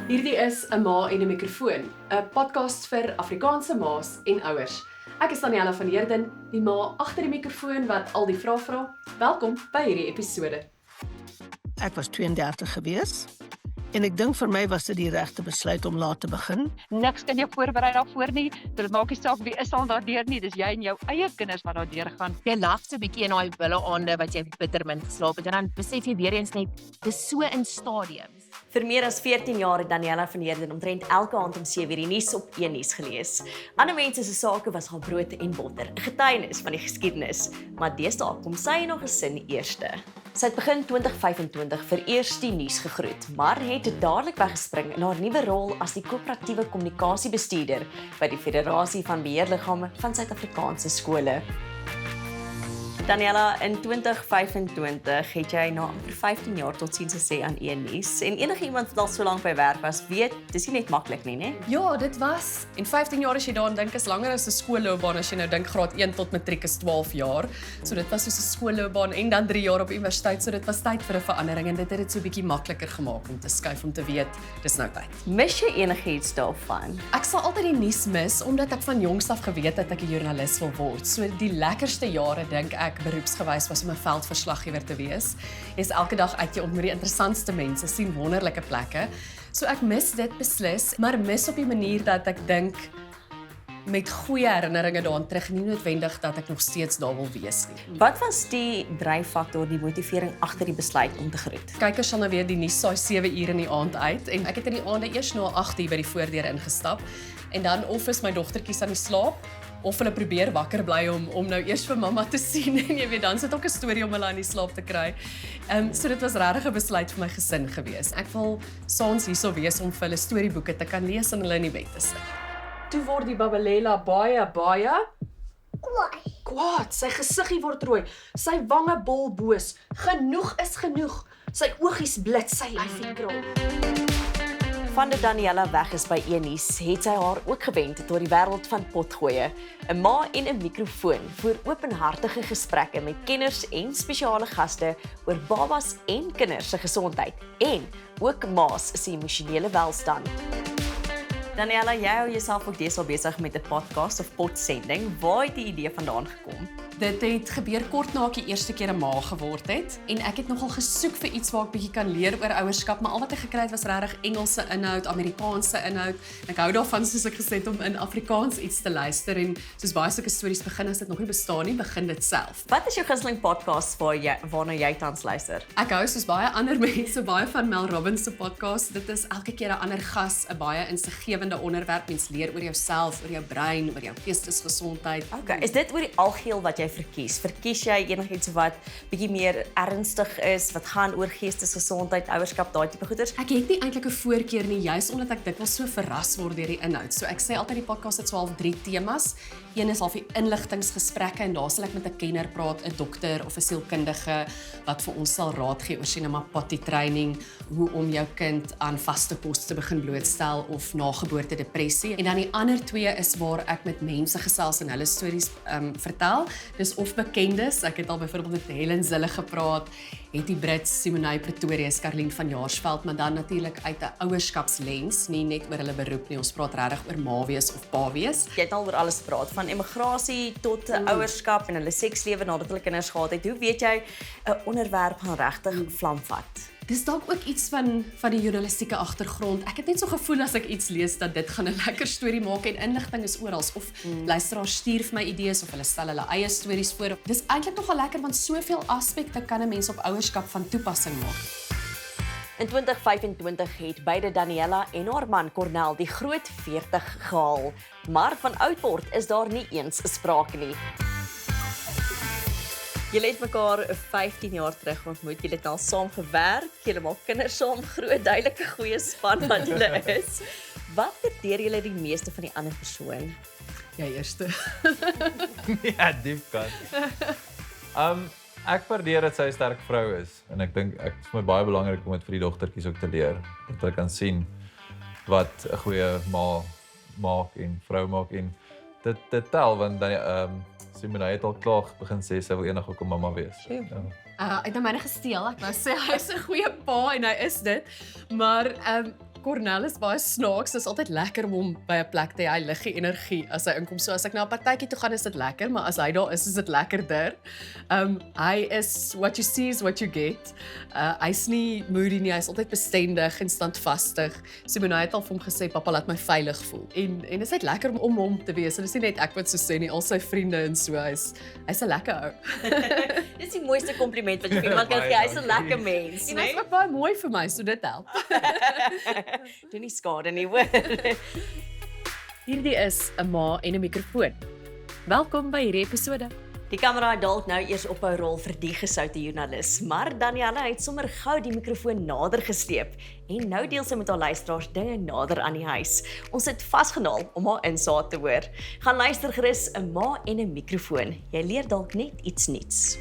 Hierdie is 'n ma en 'n mikrofoon, 'n podcast vir Afrikaanse ma's en ouers. Ek is Daniella van Heerden, die ma agter die mikrofoon wat al die vrae vra. Welkom by hierdie episode. Ek was 32 gewees en ek dink vir my was dit die regte besluit om laat te begin. Niks kan jou voorberei daarvoor nie. Dit maak nie saak wie is al daardeur nie. Dis jy en jou eie kinders wat daardeur gaan. Jy lag so 'n bietjie in daai bulle aande wat jy bitter min geslaap het en dan besef jy weer eens net dis so in stadiums. Vir meer as 14 jaar het Daniella van Heerden omtrent elke aand om 7:00 die nuus op een nuus gelees. Ander mense se sake was haar brood en botter, 'n getuienis van die geskiedenis, maar deesdae kom sy en haar gesin eerste. Sy het begin 2025 vir eers die nuus gegroet, maar het dadelik weggespring in haar nuwe rol as die koöperatiewe kommunikasiebestuurder by die Federasie van Beheerliggame van Suid-Afrikaanse skole. Daniella, in 2025 het jy na amper 15 jaar totsiens gesê aan nuus en enige iemand wat al so lank by werk was, weet, dis nie net maklik nie, né? Ja, dit was. En 15 jaar as jy daaraan dink is langer as 'n skoolloopbaan as jy nou dink graad 1 tot matriek is 12 jaar. So dit was soos 'n skoolloopbaan en dan 3 jaar op universiteit, so dit was tyd vir 'n verandering en dit het dit so 'n bietjie makliker gemaak om te skuif om te weet dis nou tyd. Mis jy enigiets daarvan? Ek sal altyd die nuus mis omdat ek van jongs af geweet het ek 'n joernalis wil word. So die lekkerste jare dink ek beroepsgewys was om 'n veldverslaggewer te wees. Jy's elke dag uit, jy ontmoet die interessantste mense, sien wonderlike plekke. So ek mis dit beslis, maar mis op die manier dat ek dink met goeie herinneringe daaraan terug, nie noodwendig dat ek nog steeds daar wil wees nie. Wat was die dryfaktor, die motivering agter die besluit om te groet? Kykers sal nou weer die nuus saai 7 uur in die aand uit en ek het in die aande eers na 8 uur by die voordeur ingestap en dan of is my dogtertjies aan die slaap of hulle probeer wakker bly om nou eers vir mamma te sien en jy weet dan sit ook 'n storie om hulle aan die slaap te kry. So dit was regtig 'n besluit vir my gesin gewees. Ek wil saans hierso wees om vir hulle storieboeke te kan lees en hulle in die bed te sit. Toe word die Babalela baie kwaad. Sy gesiggie word rooi, sy wange bol boos. Genoeg is genoeg. Sy oogies blits, sy lyfie krul. Van dit Daniella weg is by nuus, het sy haar ook gewend tot die wêreld van potgoeie. 'n Ma en 'n mikrofoon voer openhartige gesprekke met kenners en spesiale gaste oor babas en kinders se gesondheid en ook ma's se emosionele welstand. Daniella, jy hou jouself ook deesdae besig met 'n podcast of podsending. Waar het die idee vandaan gekom? Dit het gebeur kort na ek die eerste keer 'n ma geword het en ek het nogal gesoek vir iets waar ek bietjie kan leer oor ouerskap, maar al wat ek gekry het was regtig Engelse inhoud, Amerikaanse inhoud. Ek hou daarvan soos ek gesê het om in Afrikaans iets te luister en soos baie sulke stories begin as dit nog nie bestaan nie, begin dit self. Wat is jou gunsteling podcast waarna jy tans luister? Ek hou soos baie ander mense baie van Mel Robbins se podcast. Dit is elke keer 'n ander gas, 'n baie insiggewende onderwerp. Mens leer oor jouself, oor jou brein, oor jou geestesgesondheid. Okay, is dit oor die algeheel wat jy verkies? Verkies jy enigiets wat bietjie meer ernstig is, wat gaan oor geestesgesondheid, ouerskap, daai tipe goeders? Ek het nie eintlik 'n voorkeur nie, juis omdat ek dikwels so verras word deur die inhoud. So ek sê altyd die podcast het so half 3 temas. Een is half die inligtingsgesprekke en daar sal ek met 'n kenner praat, 'n dokter of 'n sielkundige wat vir ons sal raad gee oor sien potty training, hoe om jou kind aan vaste kos te begin blootstel of nageboorte depressie. En dan die ander 2 is waar ek met mense gesels en hulle stories vertel. Dis of bekendes, ek het al byvoorbeeld met Helen Zille gepraat, Hetty Brits, Simonay Pretorius, Karlien van Jaarsveld, maar dan natuurlik uit 'n ouerskapslens, nie net oor hulle beroep nie, ons praat regtig oor ma wees of pa wees. Jy het al oor alles gepraat, van immigrasie tot ouerskap en hulle sekslewe nadat hulle kinders gehad het. Hoe weet jy 'n onderwerp gaan regtig vlam vat? Dis dalk ook iets van die journalistieke agtergrond. Ek het net so gevoel as ek iets lees dat dit gaan 'n lekker storie maak en inligting is oral of luisteraars stuur vir my idees of hulle stel hulle eie stories voor. Dis eintlik nogal lekker want soveel aspekte kan 'n mens op ouerskap van toepassing maak. In 2025 het beide Daniella en haar man Cornel die groot 40 gehaal, maar van oud word is daar nie eens sprake nie. Julle het mekaar 15 jaar terug ontmoet, julle het al saam gewerk, julle maak kinders saam groot, duidelike goeie span wat julle is. Wat waardeer julle die meeste van die ander persoon? Jy eerste. Ja, diep kan. Ek waardeer dat sy 'n sterk vrou is en ek dink dit is vir my baie belangrik om dit vir die dogtertjies ook te leer, dat hulle kan sien wat 'n goeie ma maak en vrou maak en dit tel want dan Simonay het al klaar begin sê sy wil eendag ook 'n mamma wees. Uit na myne gesteel. Ek wou sê hy's 'n goeie pa en hy is dit. Maar Cornel is baie snaaks. Dit is altyd lekker om hom by 'n plek te hê. Hy lig die energie as hy inkom. So as ek na 'n partytjie toe gaan, is dit lekker, maar as hy daar is dit lekkerder. Hy is what you see is what you get. Hy's nie moody nie, hy's altyd bestendig en standvastig. Simone het al vir hom gesê, "Pappa, laat my veilig voel." En dit is net lekker om hom te wees. En dit is nie net ek wat so sê nie, al sy vriende en so. Hy's 'n lekker ou. Dis die mooiste kompliment wat jy vir iemand kan gee. Hy's 'n lekker mens, En né? hy's ook baie mooi vir my, so dit help. Doen nie skade nie, hoor. Hierdie is 'n ma en 'n mikrofoon. Welkom by hierdie episode. Die kamera het dalk nou eers ophou rol vir die gesoute joernalis, maar Daniella het sommer gou die mikrofoon nader gesteep en nou deel sy met haar luisteraars dinge nader aan die huis. Ons het vasgenaal om haar insaag te hoor. Gaan luister gerus 'n ma en 'n mikrofoon. Jy leer dalk net iets nuuts.